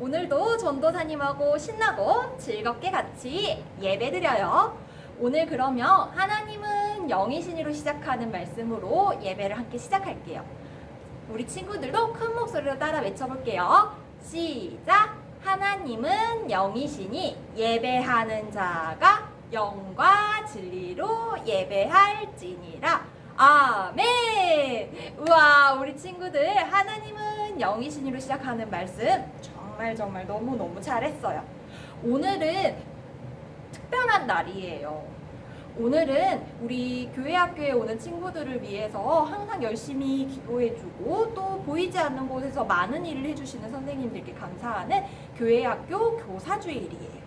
오늘도 전도사님하고 신나고 즐겁게 같이 예배드려요. 오늘 그러면 하나님은 영이신으로 시작하는 말씀으로 예배를 함께 시작할게요. 우리 친구들도 큰 목소리로 따라 외쳐볼게요. 시작! 하나님은 영이시니 예배하는 자가 영과 진리로 예배할지니라. 아멘! 우와, 우리 친구들 하나님은 영이신으로 시작하는 말씀 정말 너무너무 잘했어요. 오늘은 특별한 날이에요. 오늘은 우리 교회 학교에 오는 친구들을 위해서 항상 열심히 기도해주고 또 보이지 않는 곳에서 많은 일을 해주시는 선생님들께 감사하는 교회 학교 교사주일이에요.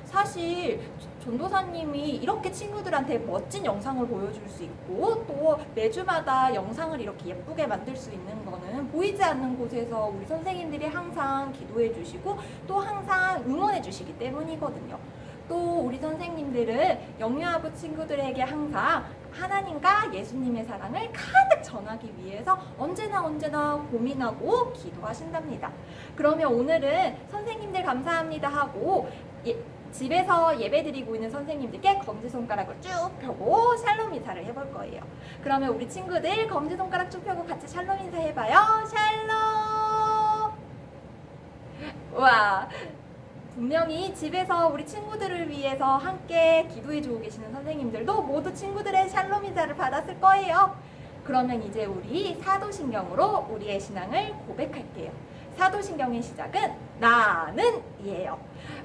사실 전도사님이 이렇게 친구들한테 멋진 영상을 보여줄 수 있고 또 매주마다 영상을 이렇게 예쁘게 만들 수 있는 거는 보이지 않는 곳에서 우리 선생님들이 항상 기도해 주시고 또 항상 응원해 주시기 때문이거든요. 또 우리 선생님들은 영유아부 친구들에게 항상 하나님과 예수님의 사랑을 가득 전하기 위해서 언제나 고민하고 기도하신답니다. 그러면 오늘은 선생님들 감사합니다 하고 집에서 예배드리고 있는 선생님들께 검지손가락을 쭉 펴고 샬롬 인사를 해볼 거예요. 그러면 우리 친구들 검지손가락 쭉 펴고 같이 샬롬 인사 해봐요. 샬롬! 와, 분명히 집에서 우리 친구들을 위해서 함께 기도해주고 계시는 선생님들도 모두 친구들의 샬롬 인사를 받았을 거예요. 그러면 이제 우리 사도신경으로 우리의 신앙을 고백할게요. 사도신경의 시작은 나는 이에요.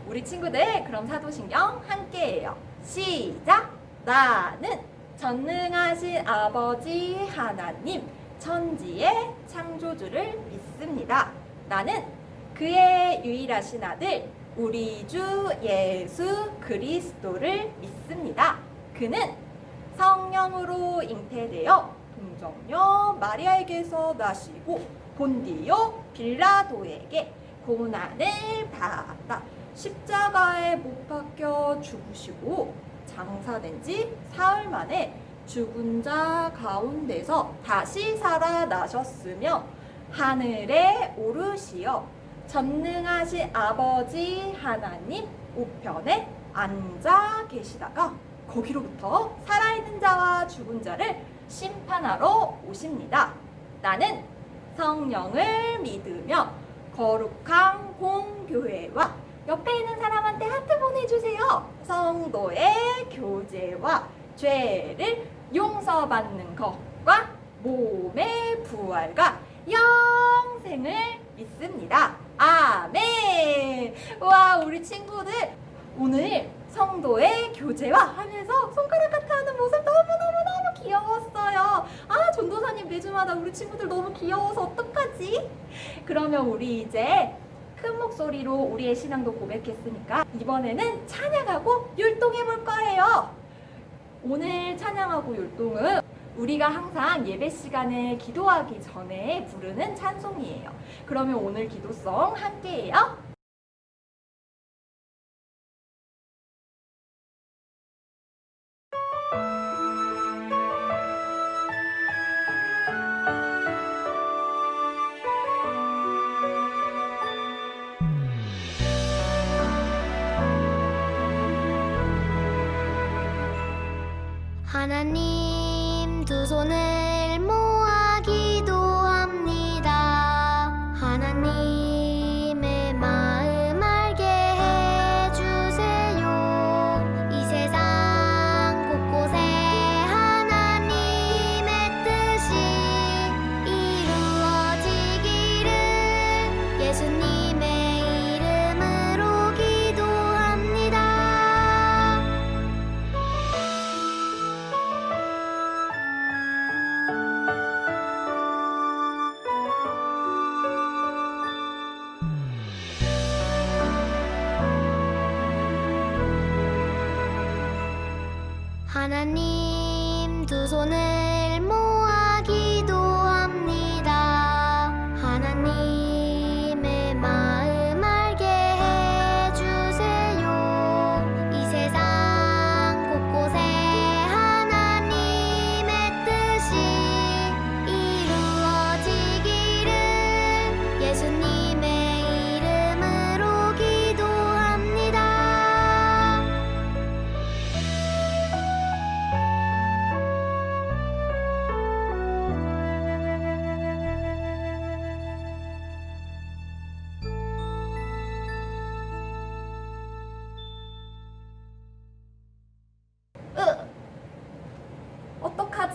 우리 친구들 그럼 사도신경 함께해요. 시작! 나는 전능하신 아버지 하나님 천지의 창조주를 믿습니다. 나는 그의 유일하신 아들 우리 주 예수 그리스도를 믿습니다. 그는 성령으로 잉태되어 동정녀 마리아에게서 나시고 본디오 빌라도에게 고난을 받아 십자가에 못 박혀 죽으시고 장사된 지 사흘 만에 죽은 자 가운데서 다시 살아나셨으며 하늘에 오르시어 전능하신 아버지 하나님 우편에 앉아 계시다가 거기로부터 살아있는 자와 죽은 자를 심판하러 오십니다. 나는 성령을 믿으며 거룩한 공교회와 옆에 있는 사람한테 하트 보내주세요. 성도의 교제와 죄를 용서받는 것과 몸의 부활과 영생을 믿습니다. 아멘. 와, 우리 친구들 오늘 성도의 교제와 하면서 손가락 같이 하는 모습 너무 귀여웠어요. 아, 전도사님 매주마다 우리 친구들 너무 귀여워서 어떡하지? 그러면 우리 이제 큰 목소리로 우리의 신앙도 고백했으니까 이번에는 찬양하고 율동해 볼 거예요. 오늘 찬양하고 율동은 우리가 항상 예배 시간에 기도하기 전에 부르는 찬송이에요. 그러면 오늘 기도송 함께해요. 하나님 두 손을 모아 기도합니다. 하나님의 마음 알게 해주세요. 이 세상 곳곳에 하나님의 뜻이 이루어지기를 예수님의 이름으로 기도합니다. 하나님 두 손을 모아 기도합니다. 하나님의 마음 알게 해주세요. 이 세상 곳곳에 하나님의 뜻이 이루어지기를 예수님의 이름으로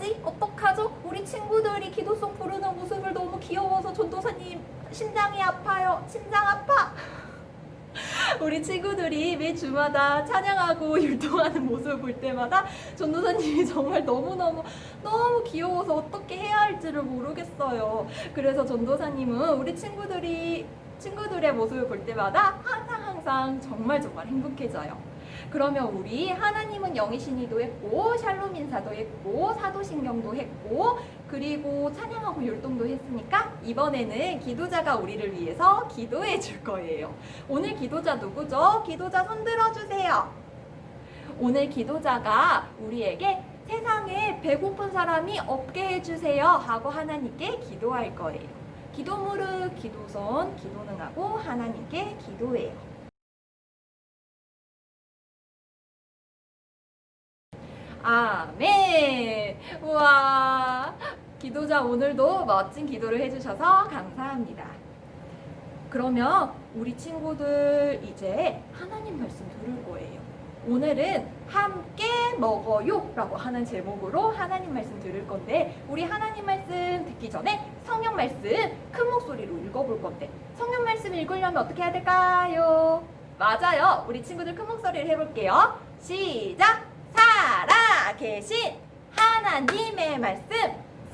어떡하지? 어떡하죠? 우리 친구들이 기도송 부르는 모습을 너무 귀여워서 전도사님 심장이 아파요. 심장 아파. 우리 친구들이 매 주마다 찬양하고 율동하는 모습을 볼 때마다 전도사님이 정말 너무 귀여워서 어떻게 해야 할지를 모르겠어요. 그래서 전도사님은 우리 친구들의 모습을 볼 때마다 항상 정말 행복해져요. 그러면 우리 하나님은 영이신이도 했고 샬롬 인사도 했고 사도신경도 했고 그리고 찬양하고 율동도 했으니까 이번에는 기도자가 우리를 위해서 기도해 줄 거예요. 오늘 기도자 누구죠? 기도자 손 들어주세요. 오늘 기도자가 우리에게 세상에 배고픈 사람이 없게 해주세요 하고 하나님께 기도할 거예요. 기도 무릎, 기도선, 기도 능하고 하나님께 기도해요. 아멘. 우와, 기도자 오늘도 멋진 기도를 해주셔서 감사합니다. 그러면 우리 친구들 이제 하나님 말씀 들을 거예요. 오늘은 함께 먹어요 라고 하는 제목으로 하나님 말씀 들을 건데 우리 하나님 말씀 듣기 전에 성경 말씀 큰 목소리로 읽어볼 건데 성경 말씀 읽으려면 어떻게 해야 될까요? 맞아요. 우리 친구들 큰 목소리를 해볼게요. 시작! 살아 계신 하나님의 말씀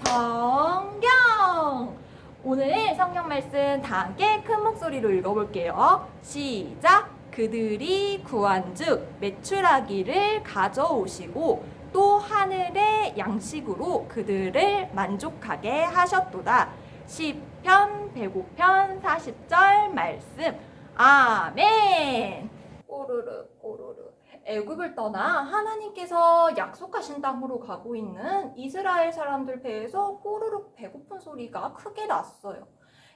성경. 오늘 성경 말씀 다 함께 큰 목소리로 읽어볼게요. 시작. 그들이 구한 즉 메추라기를 가져오시고 또 하늘의 양식으로 그들을 만족하게 하셨도다. 시편 105편 40절 말씀. 아멘. 꼬르르 꼬르르. 애굽을 떠나 하나님께서 약속하신 땅으로 가고 있는 이스라엘 사람들 배에서 꼬르륵 배고픈 소리가 크게 났어요.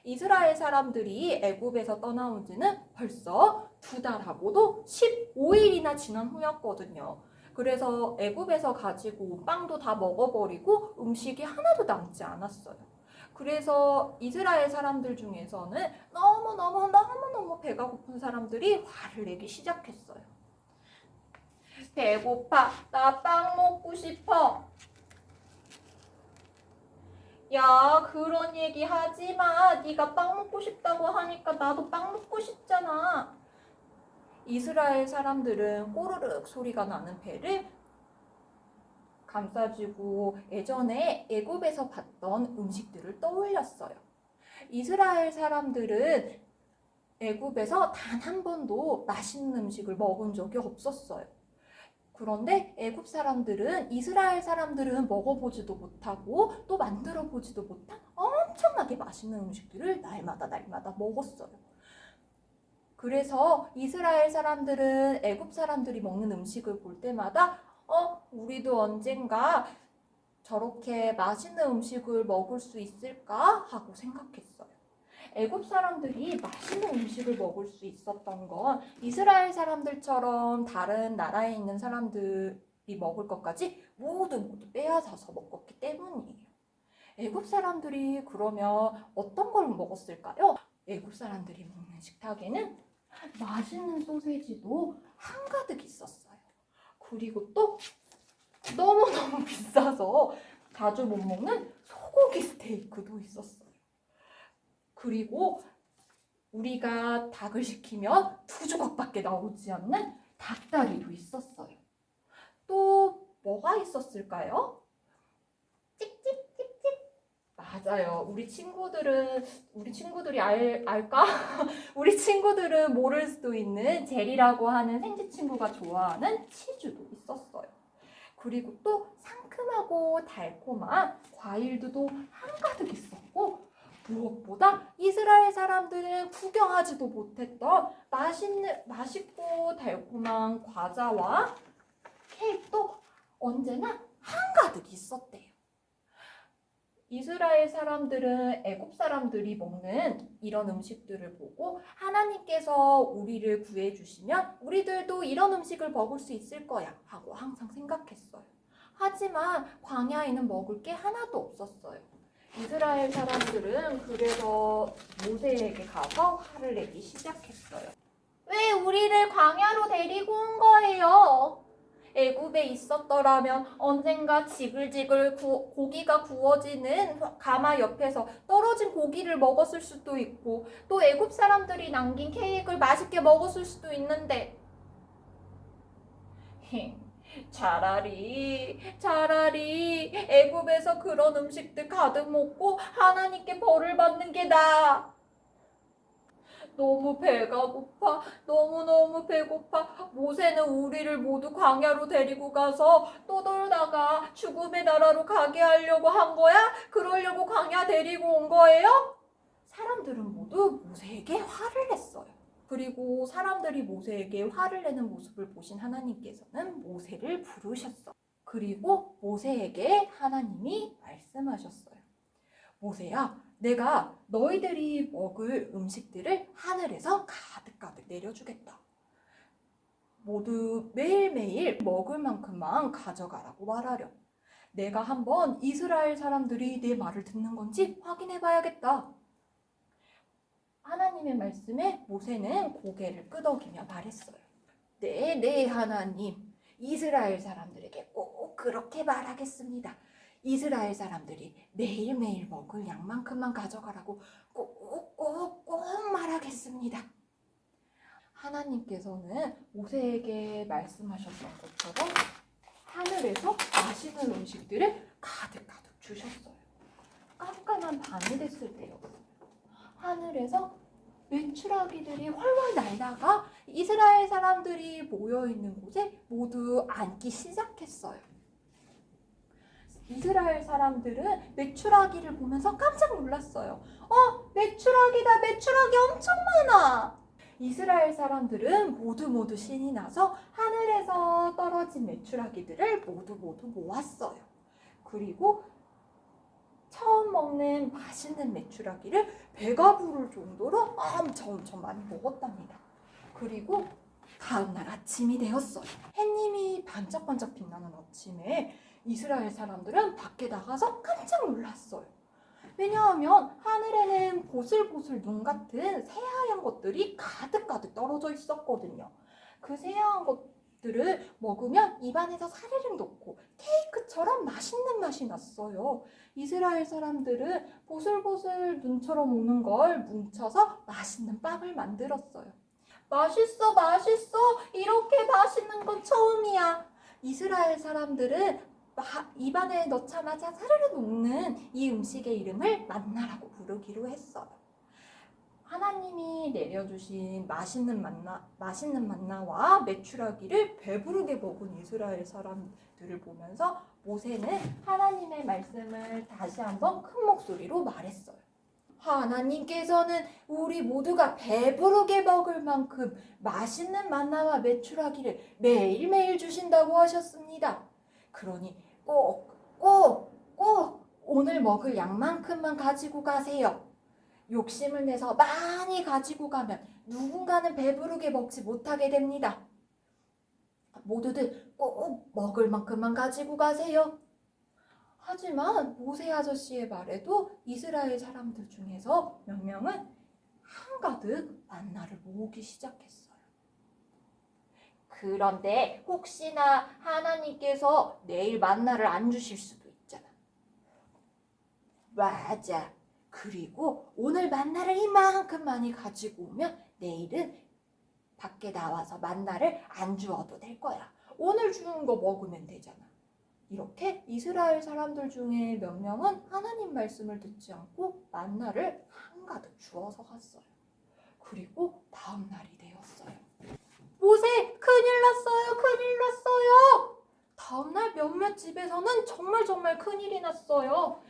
이스라엘 사람들이 애굽에서 떠나온 지는 벌써 2달하고도 15일이나 지난 후였거든요. 그래서 애굽에서 가지고 온 빵도 다 먹어버리고 음식이 하나도 남지 않았어요. 그래서 이스라엘 사람들 중에서는 너무 배가 고픈 사람들이 화를 내기 시작했어요. 배고파. 나 빵 먹고 싶어. 야, 그런 얘기 하지 마. 네가 빵 먹고 싶다고 하니까 나도 빵 먹고 싶잖아. 이스라엘 사람들은 꼬르륵 소리가 나는 배를 감싸주고 예전에 애굽에서 봤던 음식들을 떠올렸어요. 이스라엘 사람들은 애굽에서 단 한 번도 맛있는 음식을 먹은 적이 없었어요. 그런데 애굽 사람들은 이스라엘 사람들은 먹어보지도 못하고 또 만들어보지도 못한 엄청나게 맛있는 음식들을 날마다 먹었어요. 그래서 이스라엘 사람들은 애굽 사람들이 먹는 음식을 볼 때마다 우리도 언젠가 저렇게 맛있는 음식을 먹을 수 있을까 하고 생각했어요. 애굽 사람들이 맛있는 음식을 먹을 수 있었던 건 이스라엘 사람들처럼 다른 나라에 있는 사람들이 먹을 것까지 모두 빼앗아서 먹었기 때문이에요. 애굽 사람들이 그러면 어떤 걸 먹었을까요? 애굽 사람들이 먹는 식탁에는 맛있는 소세지도 한가득 있었어요. 그리고 또 너무너무 비싸서 자주 못 먹는 소고기 스테이크도 있었어요. 그리고 우리가 닭을 시키면 2조각밖에 나오지 않는 닭다리도 있었어요. 또 뭐가 있었을까요? 찍찍찍찍. 맞아요. 우리 친구들이 알까? 우리 친구들은 모를 수도 있는 젤이라고 하는 생쥐 친구가 좋아하는 치즈도 있었어요. 그리고 또 상큼하고 달콤한 과일도 한가득 있었고 무엇보다 이스라엘 사람들은 구경하지도 못했던 맛있고 달콤한 과자와 케이크도 언제나 한가득 있었대요. 이스라엘 사람들은 애굽 사람들이 먹는 이런 음식들을 보고 하나님께서 우리를 구해주시면 우리들도 이런 음식을 먹을 수 있을 거야 하고 항상 생각했어요. 하지만 광야에는 먹을 게 하나도 없었어요. 이스라엘 사람들은 그래서 모세에게 가서 화를 내기 시작했어요. 왜 우리를 광야로 데리고 온 거예요? 애굽에 있었더라면 언젠가 지글지글 고기가 구워지는 가마 옆에서 떨어진 고기를 먹었을 수도 있고 또 애굽 사람들이 남긴 케이크를 맛있게 먹었을 수도 있는데 차라리 애굽에서 그런 음식들 가득 먹고 하나님께 벌을 받는 게 나아. 너무 배가 고파. 너무너무 배고파. 모세는 우리를 모두 광야로 데리고 가서 떠돌다가 죽음의 나라로 가게 하려고 한 거야? 그러려고 광야 데리고 온 거예요? 사람들은 모두 모세에게 화를 냈어요. 그리고 사람들이 모세에게 화를 내는 모습을 보신 하나님께서는 모세를 부르셨어요. 그리고 모세에게 하나님이 말씀하셨어요. 모세야, 내가 너희들이 먹을 음식들을 하늘에서 가득가득 내려주겠다. 모두 매일매일 먹을 만큼만 가져가라고 말하렴. 내가 한번 이스라엘 사람들이 내 말을 듣는 건지 확인해 봐야겠다. 하나님의 말씀에 모세는 고개를 끄덕이며 말했어요. 네, 하나님. 이스라엘 사람들에게 꼭 그렇게 말하겠습니다. 이스라엘 사람들이 매일매일 먹을 양만큼만 가져가라고 꼭 말하겠습니다. 하나님께서는 모세에게 말씀하셨던 것처럼 하늘에서 맛있는 음식들을 가득가득 주셨어요. 깜깜한 밤이 됐을 때였어요. 하늘에서 메추라기들이 훨훨 날다가 이스라엘 사람들이 모여있는 곳에 모두 앉기 시작했어요. 이스라엘 사람들은 메추라기를 보면서 깜짝 놀랐어요. 메추라기다. 메추라기 엄청 많아. 이스라엘 사람들은 모두 신이 나서 하늘에서 떨어진 메추라기들을 모두 모았어요. 그리고 처음 먹는 맛있는 메추라기를 배가 부를 정도로 엄청 많이 먹었답니다. 그리고 다음날 아침이 되었어요. 햇님이 반짝반짝 빛나는 아침에 이스라엘 사람들은 밖에 나가서 깜짝 놀랐어요. 왜냐하면 하늘에는 보슬보슬 눈 같은 새하얀 것들이 가득가득 떨어져 있었거든요. 그 새하얀 것들을 먹으면 입안에서 사르륵 녹고 케이크처럼 맛있는 맛이 났어요. 이스라엘 사람들은 보슬보슬 눈처럼 오는 걸 뭉쳐서 맛있는 빵을 만들었어요. 맛있어. 이렇게 맛있는 건 처음이야. 이스라엘 사람들은 입안에 넣자마자 사르르 녹는 이 음식의 이름을 만나라고 부르기로 했어요. 하나님이 내려주신 맛있는 만나와 메추라기를 배부르게 먹은 이스라엘 사람들을 보면서 모세는 하나님의 말씀을 다시 한번 큰 목소리로 말했어요. 하나님께서는 우리 모두가 배부르게 먹을 만큼 맛있는 만나와 메추라기를 매일매일 주신다고 하셨습니다. 그러니 꼭 오늘 먹을 양만큼만 가지고 가세요. 욕심을 내서 많이 가지고 가면 누군가는 배부르게 먹지 못하게 됩니다. 모두들 꼭 먹을 만큼만 가지고 가세요. 하지만 모세 아저씨의 말에도 이스라엘 사람들 중에서 몇 명은 한가득 만나를 모으기 시작했어요. 그런데 혹시나 하나님께서 내일 만나를 안 주실 수도 있잖아. 맞아. 그리고 오늘 만나를 이만큼 많이 가지고 오면 내일은 밖에 나와서 만나를 안 주어도 될 거야. 오늘 주는 거 먹으면 되잖아. 이렇게 이스라엘 사람들 중에 몇 명은 하나님 말씀을 듣지 않고 만나를 한가득 주워서 갔어요. 그리고 다음 날이 되었어요. 모세, 큰일 났어요. 다음 날 몇몇 집에서는 정말 큰일이 났어요.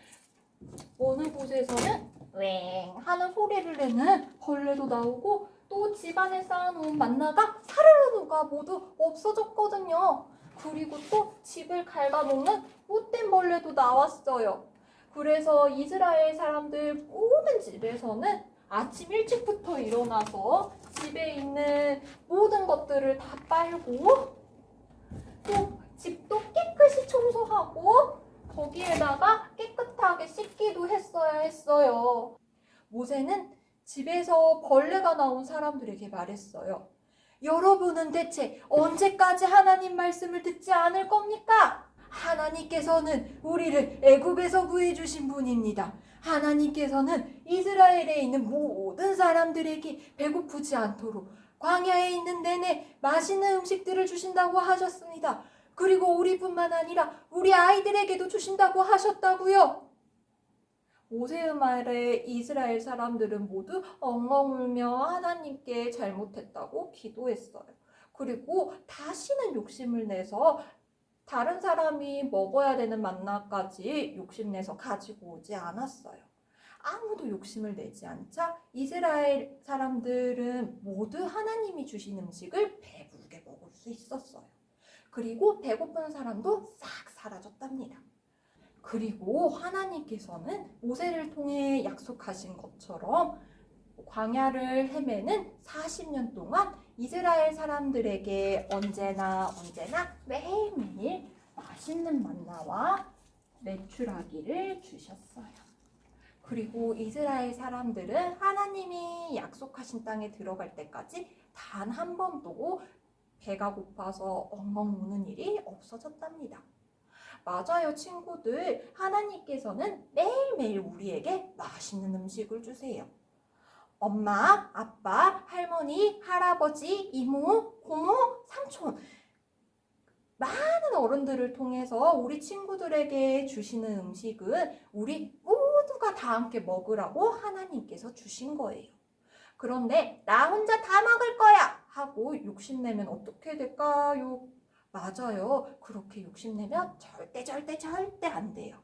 어느 곳에서는 웽 하는 소리를 내는 벌레도 나오고 또 집안에 쌓아놓은 만나가 사르르 녹아 모두 없어졌거든요. 그리고 또 집을 갉아먹는 못된 벌레도 나왔어요. 그래서 이스라엘 사람들 모든 집에서는 아침 일찍부터 일어나서 집에 있는 모든 것들을 다 빨고 또 집도 깨끗이 청소하고 거기에다가 깨끗하게 씻기도 했어야 했어요. 모세는 집에서 벌레가 나온 사람들에게 말했어요. 여러분은 대체 언제까지 하나님 말씀을 듣지 않을 겁니까? 하나님께서는 우리를 애굽에서 구해주신 분입니다. 하나님께서는 이스라엘에 있는 모든 사람들에게 배고프지 않도록 광야에 있는 내내 맛있는 음식들을 주신다고 하셨습니다. 그리고 우리뿐만 아니라 우리 아이들에게도 주신다고 하셨다고요. 모세의 말에 이스라엘 사람들은 모두 엉엉 울며 하나님께 잘못했다고 기도했어요. 그리고 다시는 욕심을 내서 다른 사람이 먹어야 되는 만나까지 욕심내서 가지고 오지 않았어요. 아무도 욕심을 내지 않자 이스라엘 사람들은 모두 하나님이 주신 음식을 배부르게 먹을 수 있었어요. 그리고 배고픈 사람도 싹 사라졌답니다. 그리고 하나님께서는 모세를 통해 약속하신 것처럼 광야를 헤매는 40년 동안 이스라엘 사람들에게 언제나 매일매일 맛있는 만나와 메추라기를 주셨어요. 그리고 이스라엘 사람들은 하나님이 약속하신 땅에 들어갈 때까지 단 한 번도 배가 고파서 엉엉 우는 일이 없어졌답니다. 맞아요, 친구들. 하나님께서는 매일매일 우리에게 맛있는 음식을 주세요. 엄마, 아빠, 할머니, 할아버지, 이모, 고모, 삼촌, 많은 어른들을 통해서 우리 친구들에게 주시는 음식은 우리 모두가 다 함께 먹으라고 하나님께서 주신 거예요. 그런데 나 혼자 다 먹을 거야 하고 욕심내면 어떻게 될까요? 맞아요. 그렇게 욕심내면 절대 안 돼요.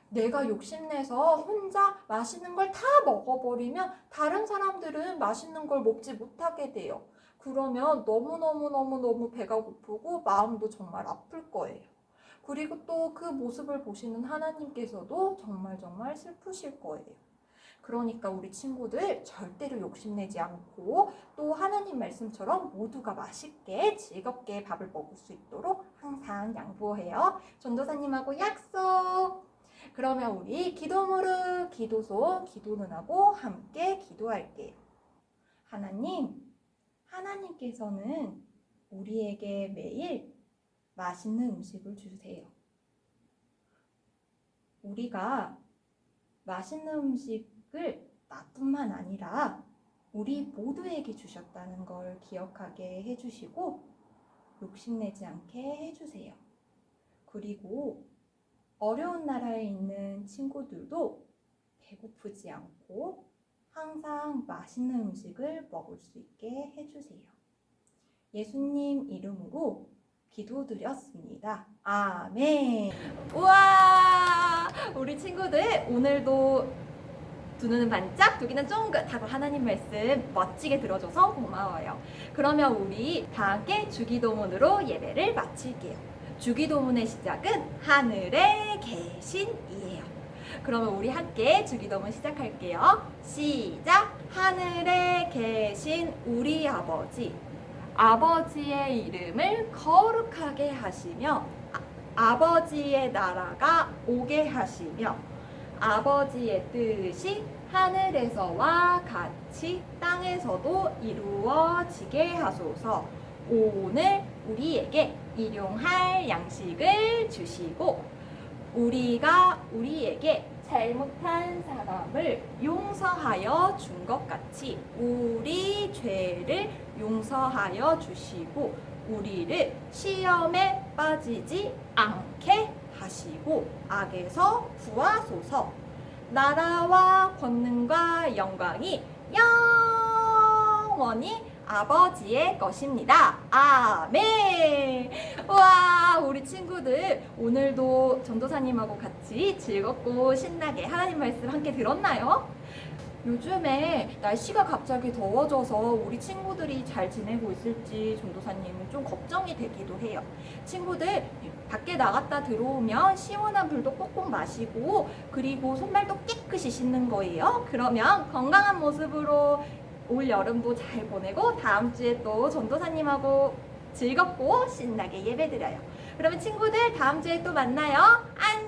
내가 욕심내서 혼자 맛있는 걸 다 먹어버리면 다른 사람들은 맛있는 걸 먹지 못하게 돼요. 그러면 너무 배가 고프고 마음도 정말 아플 거예요. 그리고 또 그 모습을 보시는 하나님께서도 정말 슬프실 거예요. 그러니까 우리 친구들 절대로 욕심내지 않고 또 하나님 말씀처럼 모두가 맛있게 즐겁게 밥을 먹을 수 있도록 항상 양보해요. 전도사님하고 약속! 그러면 우리 기도무릇, 기도소, 기도는 하고 함께 기도할게요. 하나님께서는 우리에게 매일 맛있는 음식을 주세요. 우리가 맛있는 음식을 나뿐만 아니라 우리 모두에게 주셨다는 걸 기억하게 해주시고 욕심내지 않게 해주세요. 그리고 어려운 나라에 있는 친구들도 배고프지 않고 항상 맛있는 음식을 먹을 수 있게 해주세요. 예수님 이름으로 기도드렸습니다. 아멘. 우와! 우리 친구들 오늘도 두 눈은 반짝, 두 귀는 쫑긋 하고 하나님 말씀 멋지게 들어줘서 고마워요. 그러면 우리 다 함께 주기도문으로 예배를 마칠게요. 주기도문의 시작은 하늘에 계신이에요. 그러면 우리 함께 주기도문 시작할게요. 시작! 하늘에 계신 우리 아버지, 아버지의 이름을 거룩하게 하시며 아버지의 나라가 오게 하시며 아버지의 뜻이 하늘에서와 같이 땅에서도 이루어지게 하소서. 오늘 우리에게 일용할 양식을 주시고 우리가 우리에게 잘못한 사람을 용서하여 준 것 같이 우리 죄를 용서하여 주시고 우리를 시험에 빠지지 않게 하시고 악에서 구하소서. 나라와 권능과 영광이 영원히 아버지의 것입니다. 아멘. 와, 우리 친구들 오늘도 전도사님하고 같이 즐겁고 신나게 하나님 말씀 함께 들었나요? 요즘에 날씨가 갑자기 더워져서 우리 친구들이 잘 지내고 있을지 전도사님은 좀 걱정이 되기도 해요. 친구들 밖에 나갔다 들어오면 시원한 물도 꼭꼭 마시고 그리고 손발도 깨끗이 씻는 거예요. 그러면 건강한 모습으로 올 여름도 잘 보내고 다음 주에 또 전도사님하고 즐겁고 신나게 예배드려요. 그러면 친구들 다음 주에 또 만나요. 안녕.